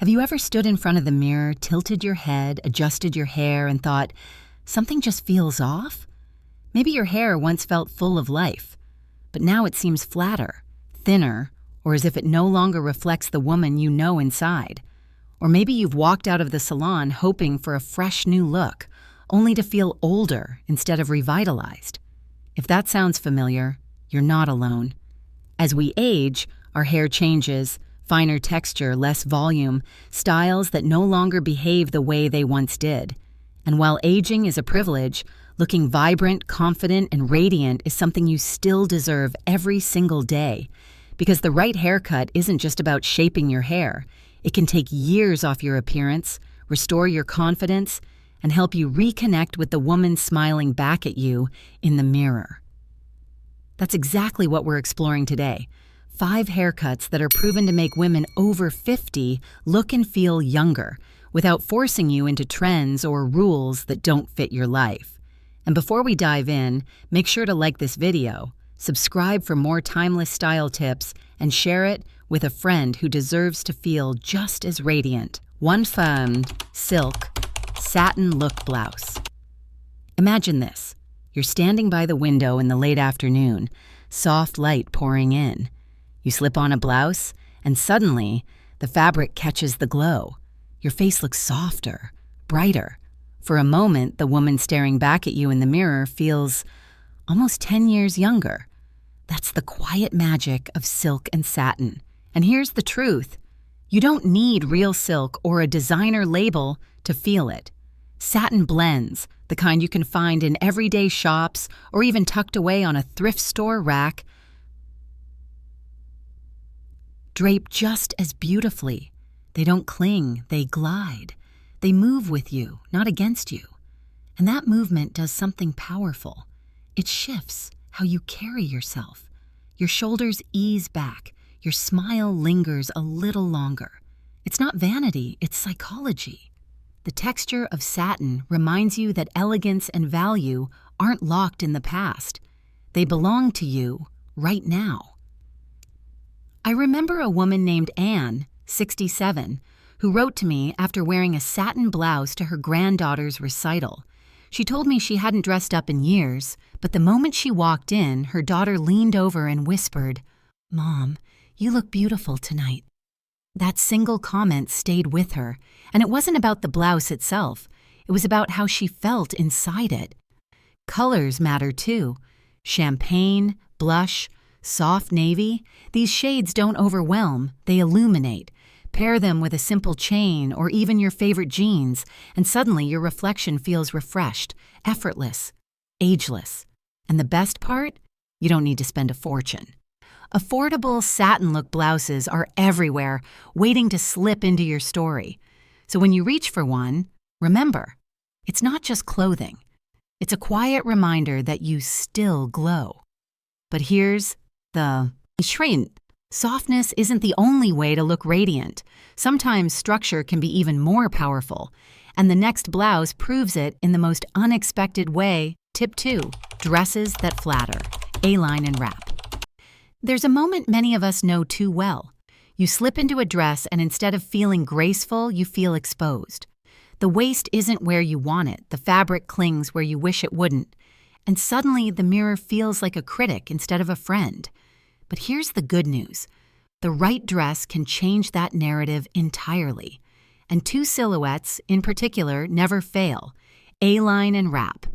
Have you ever stood in front of the mirror, tilted your head, adjusted your hair, and thought, something just feels off? Maybe your hair once felt full of life, but now it seems flatter, thinner, or as if it no longer reflects the woman you know inside. Or maybe you've walked out of the salon hoping for a fresh new look, only to feel older instead of revitalized. If that sounds familiar, you're not alone. As we age, our hair changes, finer texture, less volume, styles that no longer behave the way they once did. And while aging is a privilege, looking vibrant, confident, and radiant is something you still deserve every single day. Because the right haircut isn't just about shaping your hair. It can take years off your appearance, restore your confidence, and help you reconnect with the woman smiling back at you in the mirror. That's exactly what we're exploring today. 5 haircuts that are proven to make women over 50 look and feel younger, without forcing you into trends or rules that don't fit your life. And before we dive in, make sure to like this video, subscribe for more timeless style tips, and share it with a friend who deserves to feel just as radiant. One found silk satin look blouse. Imagine this. You're standing by the window in the late afternoon, soft light pouring in. You slip on a blouse, and suddenly, the fabric catches the glow. Your face looks softer, brighter. For a moment, the woman staring back at you in the mirror feels almost 10 years younger. That's the quiet magic of silk and satin. And here's the truth. You don't need real silk or a designer label to feel it. Satin blends, the kind you can find in everyday shops or even tucked away on a thrift store rack, drape just as beautifully. They don't cling, they glide. They move with you, not against you. And that movement does something powerful. It shifts how you carry yourself. Your shoulders ease back. Your smile lingers a little longer. It's not vanity, it's psychology. The texture of satin reminds you that elegance and value aren't locked in the past. They belong to you right now. I remember a woman named Anne, 67, who wrote to me after wearing a satin blouse to her granddaughter's recital. She told me she hadn't dressed up in years, but the moment she walked in, her daughter leaned over and whispered, "Mom, you look beautiful tonight." That single comment stayed with her, and it wasn't about the blouse itself. It was about how she felt inside it. Colors matter too. Champagne, blush, soft navy, these shades don't overwhelm, they illuminate. Pair them with a simple chain or even your favorite jeans, and suddenly your reflection feels refreshed, effortless, ageless. And the best part? You don't need to spend a fortune. Affordable satin look blouses are everywhere, waiting to slip into your story. So when you reach for one, remember, it's not just clothing. It's a quiet reminder that you still glow. But here's the shrink. Softness isn't the only way to look radiant. Sometimes structure can be even more powerful. And the next blouse proves it in the most unexpected way. Tip 2, dresses that flatter, A-line and wrap. There's a moment many of us know too well. You slip into a dress and instead of feeling graceful, you feel exposed. The waist isn't where you want it. The fabric clings where you wish it wouldn't. And suddenly the mirror feels like a critic instead of a friend. But here's the good news. The right dress can change that narrative entirely. And 2 silhouettes, in particular, never fail: A-line and wrap.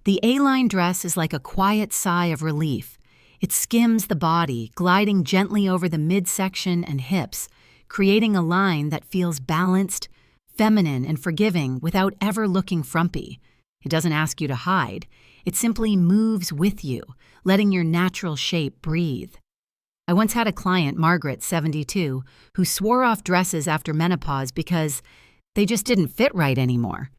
The A-line dress is like a quiet sigh of relief. It skims the body, gliding gently over the midsection and hips, creating a line that feels balanced, feminine, and forgiving without ever looking frumpy. It doesn't ask you to hide. It simply moves with you, letting your natural shape breathe. I once had a client, Margaret, 72, who swore off dresses after menopause because they just didn't fit right anymore.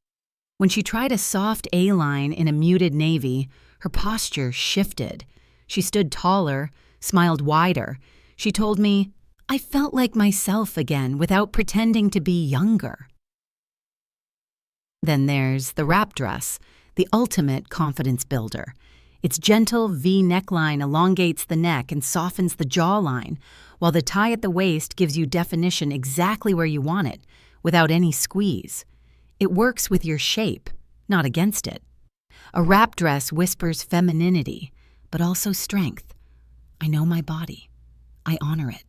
When she tried a soft A-line in a muted navy, her posture shifted. She stood taller, smiled wider. She told me, "I felt like myself again without pretending to be younger." Then there's the wrap dress, the ultimate confidence builder. Its gentle V neckline elongates the neck and softens the jawline, while the tie at the waist gives you definition exactly where you want it, without any squeeze. It works with your shape, not against it. A wrap dress whispers femininity, but also strength. I know my body. I honor it.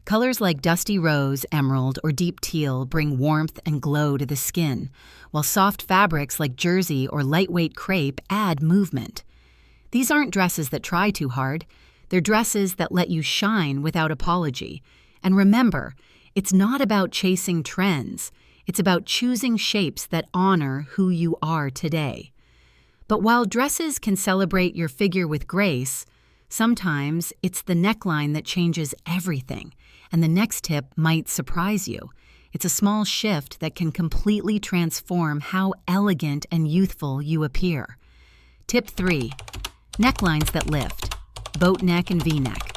Colors like dusty rose, emerald, or deep teal bring warmth and glow to the skin, while soft fabrics like jersey or lightweight crepe add movement. These aren't dresses that try too hard. They're dresses that let you shine without apology. And remember, it's not about chasing trends. It's about choosing shapes that honor who you are today. But while dresses can celebrate your figure with grace, sometimes it's the neckline that changes everything, and the next tip might surprise you. It's a small shift that can completely transform how elegant and youthful you appear. Tip 3. Necklines that lift. Boat neck and V-neck.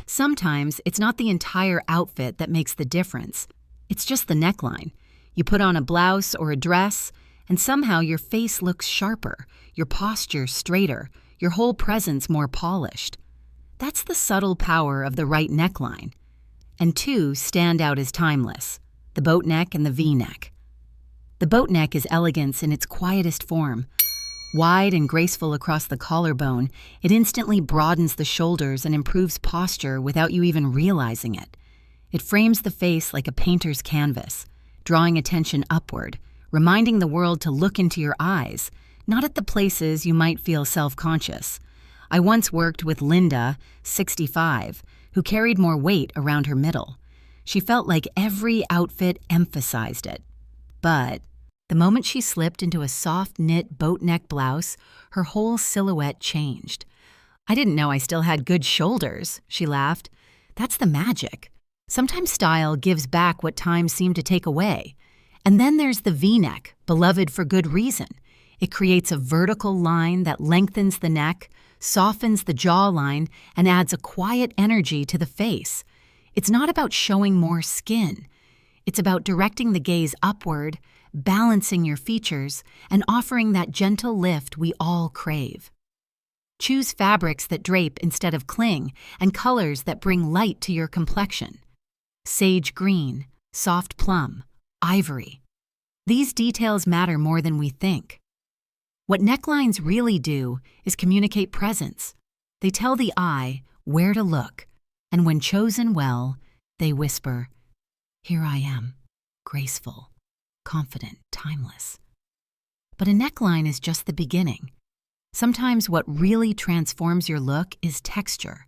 Sometimes it's not the entire outfit that makes the difference. It's just the neckline. You put on a blouse or a dress, and somehow your face looks sharper, your posture straighter, your whole presence more polished. That's the subtle power of the right neckline. And two stand out as timeless: the boat neck and the V-neck. The boat neck is elegance in its quietest form. Wide and graceful across the collarbone, it instantly broadens the shoulders and improves posture without you even realizing it. It frames the face like a painter's canvas, drawing attention upward, reminding the world to look into your eyes, not at the places you might feel self-conscious. I once worked with Linda, 65, who carried more weight around her middle. She felt like every outfit emphasized it. But the moment she slipped into a soft knit boat neck blouse, her whole silhouette changed. "I didn't know I still had good shoulders," she laughed. "That's the magic. Sometimes style gives back what time seemed to take away." And then there's the V-neck, beloved for good reason. It creates a vertical line that lengthens the neck, softens the jawline, and adds a quiet energy to the face. It's not about showing more skin. It's about directing the gaze upward, balancing your features, and offering that gentle lift we all crave. Choose fabrics that drape instead of cling, and colors that bring light to your complexion. Sage green, soft plum, ivory. These details matter more than we think. What necklines really do is communicate presence. They tell the eye where to look, and when chosen well, they whisper, "Here I am, graceful, confident, timeless." But a neckline is just the beginning. Sometimes what really transforms your look is texture.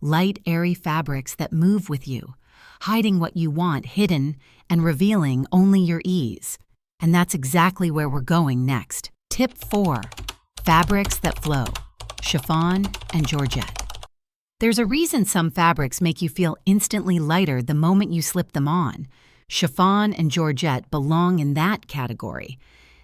Light, airy fabrics that move with you, hiding what you want hidden and revealing only your ease. And that's exactly where we're going next. Tip 4. Fabrics that flow. Chiffon and georgette. There's a reason some fabrics make you feel instantly lighter the moment you slip them on. Chiffon and georgette belong in that category.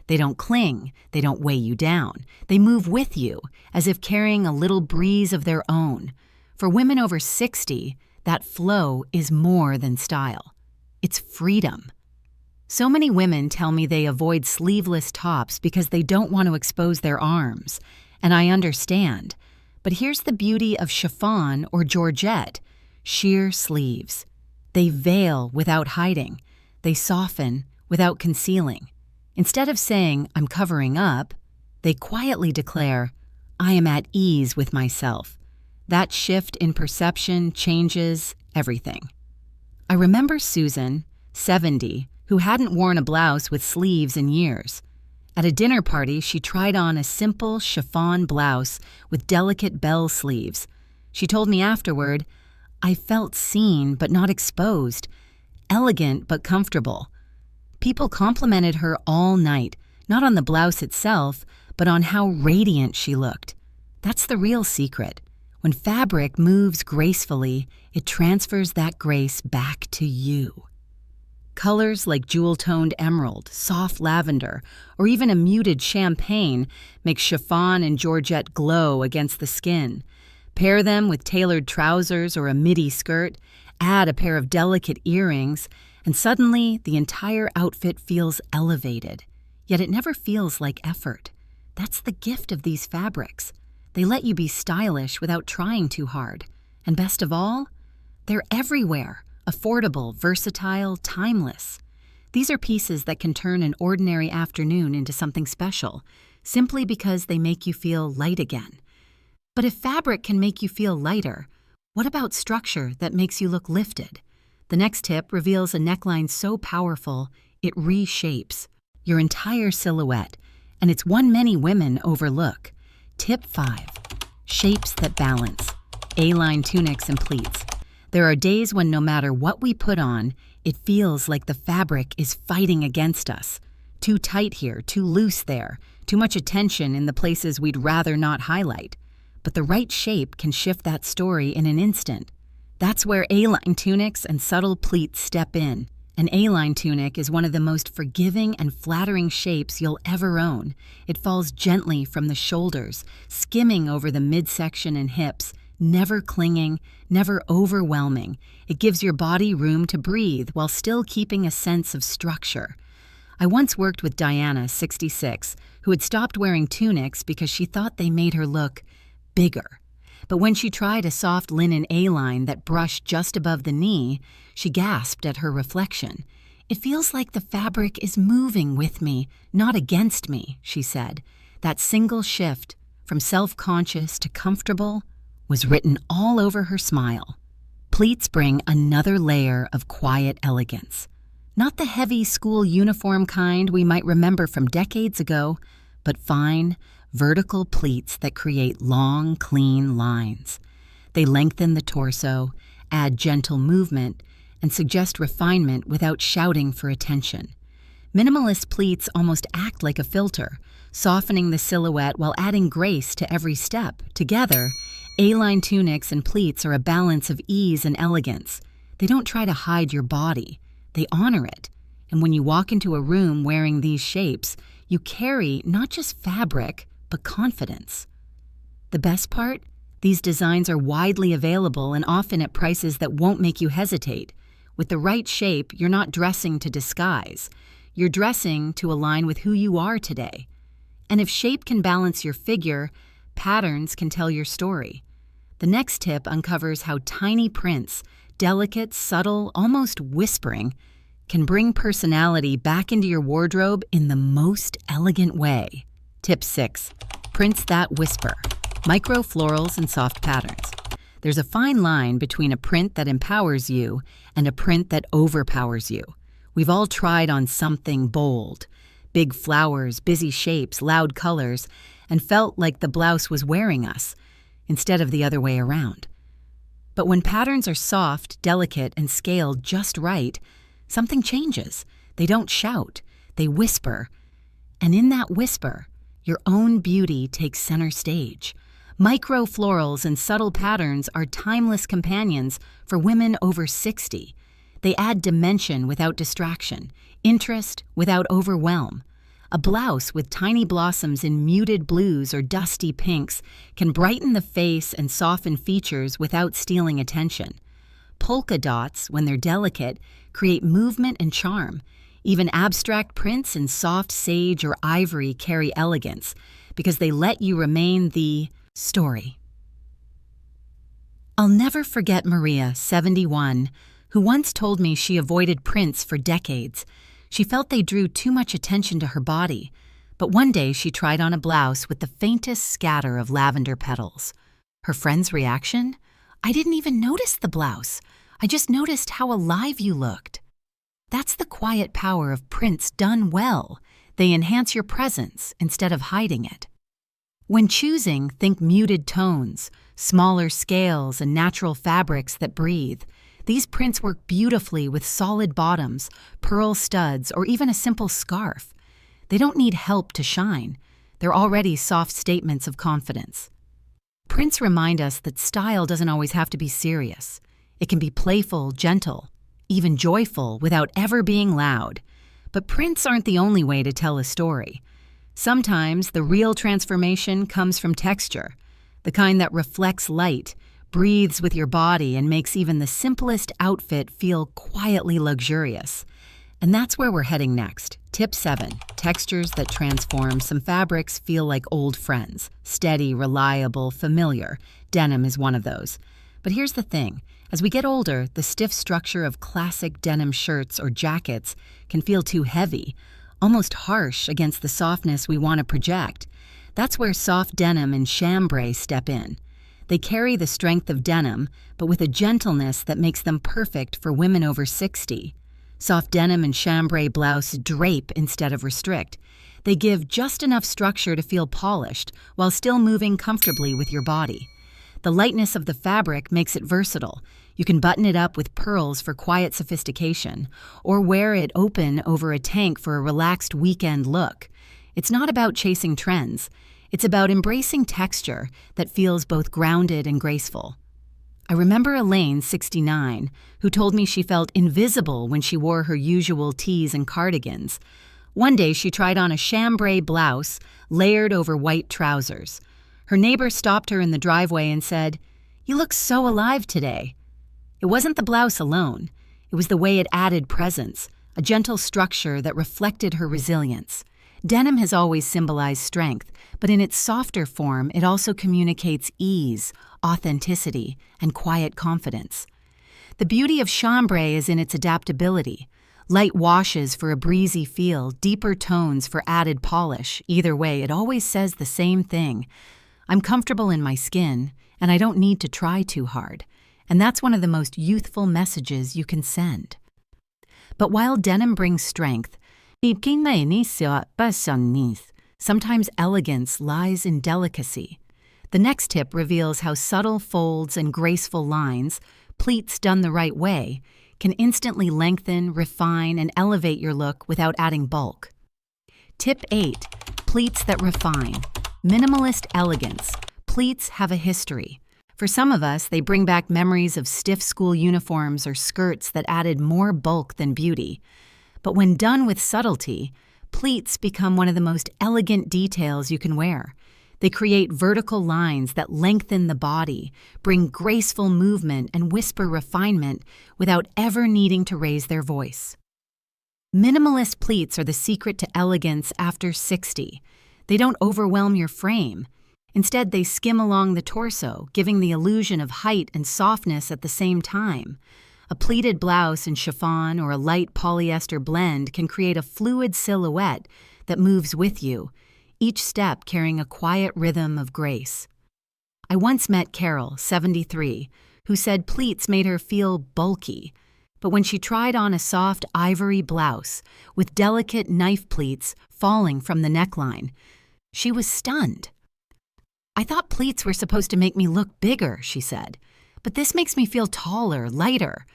They don't cling, they don't weigh you down. They move with you, as if carrying a little breeze of their own. For women over 60, that flow is more than style. It's freedom. So many women tell me they avoid sleeveless tops because they don't want to expose their arms, and I understand. But here's the beauty of chiffon or georgette: sheer sleeves. They veil without hiding. They soften without concealing. Instead of saying, "I'm covering up," they quietly declare, "I am at ease with myself." That shift in perception changes everything. I remember Susan, 70, who hadn't worn a blouse with sleeves in years. At a dinner party, she tried on a simple chiffon blouse with delicate bell sleeves. She told me afterward, "I felt seen but not exposed, elegant but comfortable." People complimented her all night, not on the blouse itself, but on how radiant she looked. That's the real secret. When fabric moves gracefully, it transfers that grace back to you. Colors like jewel-toned emerald, soft lavender, or even a muted champagne make chiffon and georgette glow against the skin. Pair them with tailored trousers or a midi skirt, add a pair of delicate earrings, and suddenly the entire outfit feels elevated. Yet it never feels like effort. That's the gift of these fabrics. They let you be stylish without trying too hard. And best of all, they're everywhere, affordable, versatile, timeless. These are pieces that can turn an ordinary afternoon into something special, simply because they make you feel light again. But if fabric can make you feel lighter, what about structure that makes you look lifted? The next tip reveals a neckline so powerful, it reshapes your entire silhouette, and it's one many women overlook. Tip 5. Shapes that balance. A-line tunics and pleats. There are days when no matter what we put on, it feels like the fabric is fighting against us. Too tight here, too loose there, too much attention in the places we'd rather not highlight. But the right shape can shift that story in an instant. That's where A-line tunics and subtle pleats step in. An A-line tunic is one of the most forgiving and flattering shapes you'll ever own. It falls gently from the shoulders, skimming over the midsection and hips, never clinging, never overwhelming. It gives your body room to breathe while still keeping a sense of structure. I once worked with Diana, 66, who had stopped wearing tunics because she thought they made her look bigger. But when she tried a soft linen A-line that brushed just above the knee, she gasped at her reflection. "It feels like the fabric is moving with me, not against me," she said. That single shift, from self-conscious to comfortable, was written all over her smile. Pleats bring another layer of quiet elegance. Not the heavy school uniform kind we might remember from decades ago, but fine, vertical pleats that create long, clean lines. They lengthen the torso, add gentle movement, and suggest refinement without shouting for attention. Minimalist pleats almost act like a filter, softening the silhouette while adding grace to every step. Together, A-line tunics and pleats are a balance of ease and elegance. They don't try to hide your body. They honor it. And when you walk into a room wearing these shapes, you carry not just fabric, but confidence. The best part? These designs are widely available and often at prices that won't make you hesitate. With the right shape, you're not dressing to disguise. You're dressing to align with who you are today. And if shape can balance your figure, patterns can tell your story. The next tip uncovers how tiny prints, delicate, subtle, almost whispering, can bring personality back into your wardrobe in the most elegant way. Tip 6. Prints that whisper. Micro florals and soft patterns. There's a fine line between a print that empowers you and a print that overpowers you. We've all tried on something bold. Big flowers, busy shapes, loud colors, and felt like the blouse was wearing us, instead of the other way around. But when patterns are soft, delicate, and scaled just right, something changes. They don't shout, they whisper. And in that whisper, your own beauty takes center stage. Micro florals and subtle patterns are timeless companions for women over 60. They add dimension without distraction, interest without overwhelm. A blouse with tiny blossoms in muted blues or dusty pinks can brighten the face and soften features without stealing attention. Polka dots, when they're delicate, create movement and charm. Even abstract prints in soft sage or ivory carry elegance because they let you remain the story. I'll never forget Maria, 71, who once told me she avoided prints for decades. She felt they drew too much attention to her body, but one day she tried on a blouse with the faintest scatter of lavender petals. Her friend's reaction? "I didn't even notice the blouse. I just noticed how alive you looked." That's the quiet power of prints done well. They enhance your presence instead of hiding it. When choosing, think muted tones, smaller scales, and natural fabrics that breathe. These prints work beautifully with solid bottoms, pearl studs, or even a simple scarf. They don't need help to shine. They're already soft statements of confidence. Prints remind us that style doesn't always have to be serious. It can be playful, gentle, even joyful without ever being loud. But prints aren't the only way to tell a story. Sometimes the real transformation comes from texture, the kind that reflects light, breathes with your body, and makes even the simplest outfit feel quietly luxurious. And that's where we're heading next. Tip 7, textures that transform. Some fabrics feel like old friends. Steady, reliable, familiar. Denim is one of those. But here's the thing. As we get older, the stiff structure of classic denim shirts or jackets can feel too heavy, almost harsh against the softness we want to project. That's where soft denim and chambray step in. They carry the strength of denim, but with a gentleness that makes them perfect for women over 60. Soft denim and chambray blouse drape instead of restrict. They give just enough structure to feel polished while still moving comfortably with your body. The lightness of the fabric makes it versatile. You can button it up with pearls for quiet sophistication, or wear it open over a tank for a relaxed weekend look. It's not about chasing trends. It's about embracing texture that feels both grounded and graceful. I remember Elaine, 69, who told me she felt invisible when she wore her usual tees and cardigans. One day she tried on a chambray blouse layered over white trousers. Her neighbor stopped her in the driveway and said, "You look so alive today." It wasn't the blouse alone. It was the way it added presence, a gentle structure that reflected her resilience. Denim has always symbolized strength, but in its softer form, it also communicates ease, authenticity, and quiet confidence. The beauty of chambray is in its adaptability. Light washes for a breezy feel, deeper tones for added polish. Either way, it always says the same thing. I'm comfortable in my skin, and I don't need to try too hard. And that's one of the most youthful messages you can send. But while denim brings strength, sometimes elegance lies in delicacy. The next tip reveals how subtle folds and graceful lines, pleats done the right way, can instantly lengthen, refine, and elevate your look without adding bulk. Tip 8, pleats that refine. Minimalist elegance. Pleats have a history. For some of us, they bring back memories of stiff school uniforms or skirts that added more bulk than beauty. But when done with subtlety, pleats become one of the most elegant details you can wear. They create vertical lines that lengthen the body, bring graceful movement, and whisper refinement without ever needing to raise their voice. Minimalist pleats are the secret to elegance after 60. They don't overwhelm your frame. Instead, they skim along the torso, giving the illusion of height and softness at the same time. A pleated blouse in chiffon or a light polyester blend can create a fluid silhouette that moves with you, each step carrying a quiet rhythm of grace. I once met Carol, 73, who said pleats made her feel bulky, but when she tried on a soft ivory blouse with delicate knife pleats falling from the neckline, she was stunned. "I thought pleats were supposed to make me look bigger," she said, "but this makes me feel taller, lighter."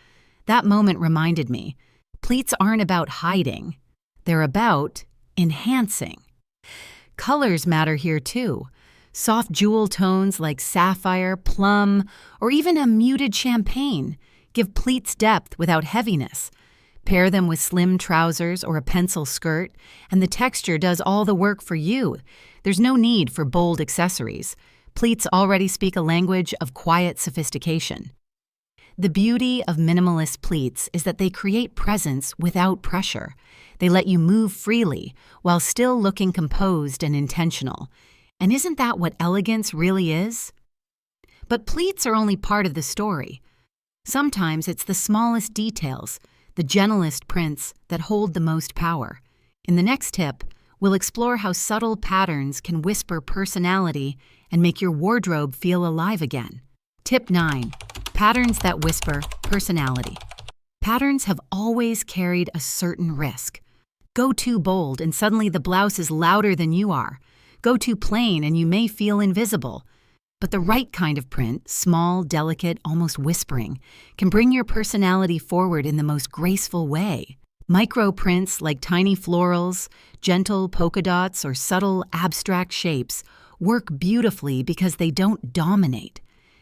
That moment reminded me, pleats aren't about hiding. They're about enhancing. Colors matter here too. Soft jewel tones like sapphire, plum, or even a muted champagne give pleats depth without heaviness. Pair them with slim trousers or a pencil skirt, and the texture does all the work for you. There's no need for bold accessories. Pleats already speak a language of quiet sophistication. The beauty of minimalist pleats is that they create presence without pressure. They let you move freely while still looking composed and intentional. And isn't that what elegance really is? But pleats are only part of the story. Sometimes it's the smallest details, the gentlest prints that hold the most power. In the next tip, we'll explore how subtle patterns can whisper personality and make your wardrobe feel alive again. Tip 9. Patterns that whisper personality. Patterns have always carried a certain risk. Go too bold and suddenly the blouse is louder than you are. Go too plain and you may feel invisible. But the right kind of print, small, delicate, almost whispering, can bring your personality forward in the most graceful way. Micro prints like tiny florals, gentle polka dots, or subtle abstract shapes work beautifully because they don't dominate.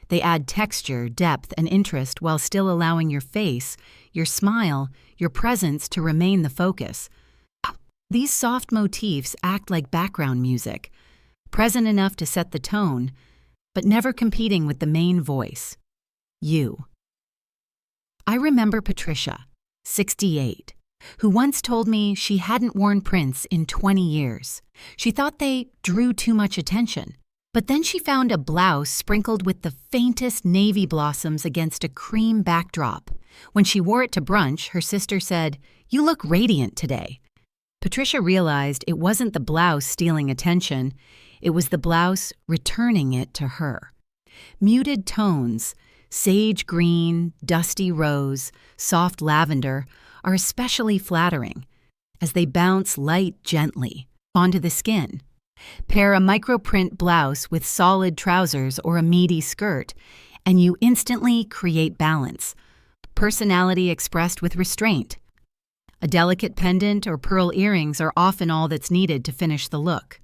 They add texture, depth, and interest while still allowing your face, your smile, your presence to remain the focus. These soft motifs act like background music, present enough to set the tone, but never competing with the main voice, you. I remember Patricia, 68, who once told me she hadn't worn prints in 20 years. She thought they drew too much attention. But then she found a blouse sprinkled with the faintest navy blossoms against a cream backdrop. When she wore it to brunch, her sister said, "You look radiant today." Patricia realized it wasn't the blouse stealing attention, it was the blouse returning it to her. Muted tones, sage green, dusty rose, soft lavender, are especially flattering, as they bounce light gently onto the skin. Pair a microprint blouse with solid trousers or a meaty skirt, and you instantly create balance, personality expressed with restraint. A delicate pendant or pearl earrings are often all that's needed to finish the look.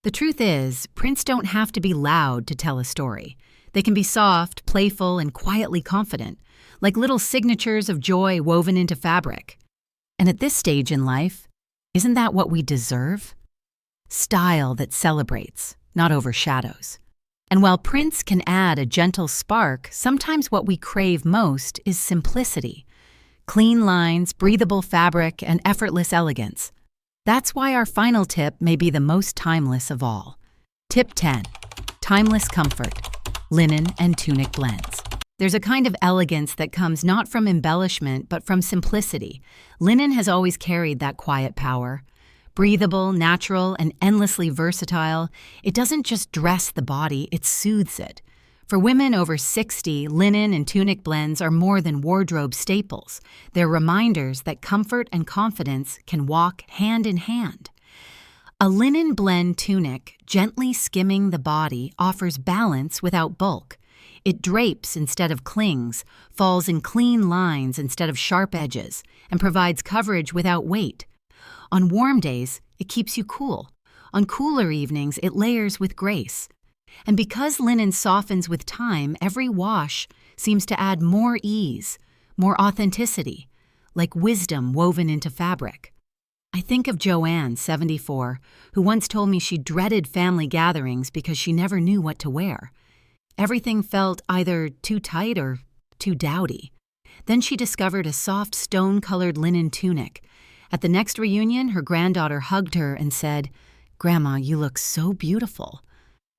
The truth is, prints don't have to be loud to tell a story. They can be soft, playful, and quietly confident, like little signatures of joy woven into fabric. And at this stage in life, isn't that what we deserve? Style that celebrates, not overshadows. And while prints can add a gentle spark, sometimes what we crave most is simplicity. Clean lines, breathable fabric, and effortless elegance. That's why our final tip may be the most timeless of all. Tip 10. Timeless comfort. Linen and tunic blends. There's a kind of elegance that comes not from embellishment, but from simplicity. Linen has always carried that quiet power. Breathable, natural, and endlessly versatile, it doesn't just dress the body, it soothes it. For women over 60, linen and tunic blends are more than wardrobe staples. They're reminders that comfort and confidence can walk hand in hand. A linen blend tunic, gently skimming the body, offers balance without bulk. It drapes instead of clings, falls in clean lines instead of sharp edges, and provides coverage without weight. On warm days, it keeps you cool. On cooler evenings, it layers with grace. And because linen softens with time, every wash seems to add more ease, more authenticity, like wisdom woven into fabric. I think of Joanne, 74, who once told me she dreaded family gatherings because she never knew what to wear. Everything felt either too tight or too dowdy. Then she discovered a soft stone-colored linen tunic. At the next reunion, her granddaughter hugged her and said, "Grandma, you look so beautiful."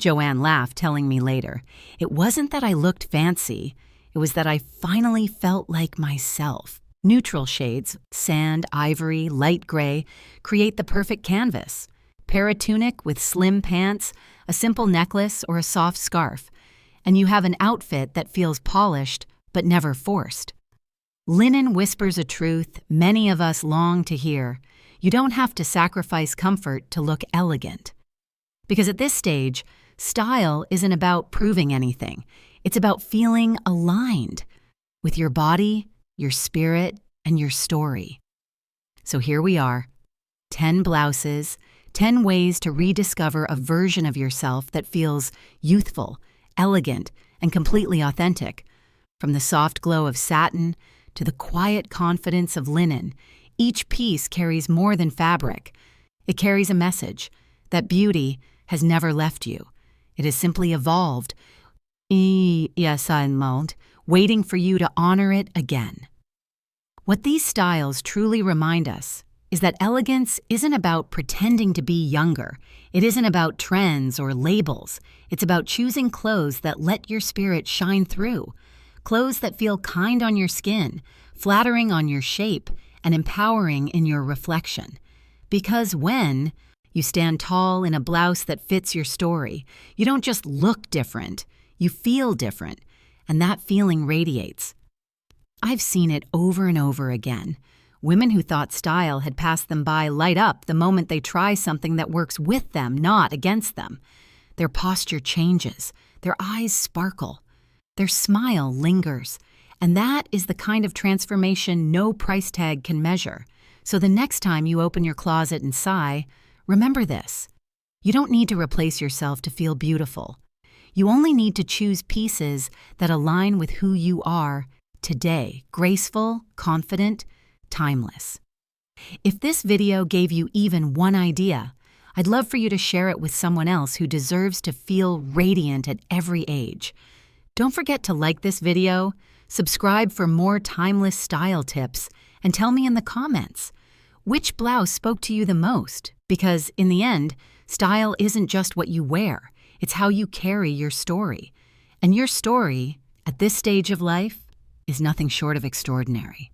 Joanne laughed, telling me later, "It wasn't that I looked fancy, it was that I finally felt like myself." Neutral shades, sand, ivory, light gray, create the perfect canvas. Pair a tunic with slim pants, a simple necklace, or a soft scarf, and you have an outfit that feels polished but never forced. Linen whispers a truth many of us long to hear. You don't have to sacrifice comfort to look elegant. Because at this stage, style isn't about proving anything. It's about feeling aligned with your body, your spirit, and your story. So here we are, 10 blouses, 10 ways to rediscover a version of yourself that feels youthful, elegant, and completely authentic. From the soft glow of satin to the quiet confidence of linen, each piece carries more than fabric. It carries a message that beauty has never left you. It has simply evolved, waiting for you to honor it again. What these styles truly remind us is that elegance isn't about pretending to be younger. It isn't about trends or labels. It's about choosing clothes that let your spirit shine through. Clothes that feel kind on your skin, flattering on your shape, and empowering in your reflection. Because when you stand tall in a blouse that fits your story, you don't just look different, you feel different, and that feeling radiates. I've seen it over and over again. Women who thought style had passed them by light up the moment they try something that works with them, not against them. Their posture changes, their eyes sparkle, their smile lingers, and that is the kind of transformation no price tag can measure. So the next time you open your closet and sigh, remember this. You don't need to replace yourself to feel beautiful. You only need to choose pieces that align with who you are today, graceful, confident, timeless. If this video gave you even one idea, I'd love for you to share it with someone else who deserves to feel radiant at every age. Don't forget to like this video, subscribe for more timeless style tips, And tell me in the comments, which blouse spoke to you the most? Because in the end, style isn't just what you wear, it's how you carry your story. And your story, at this stage of life, is nothing short of extraordinary.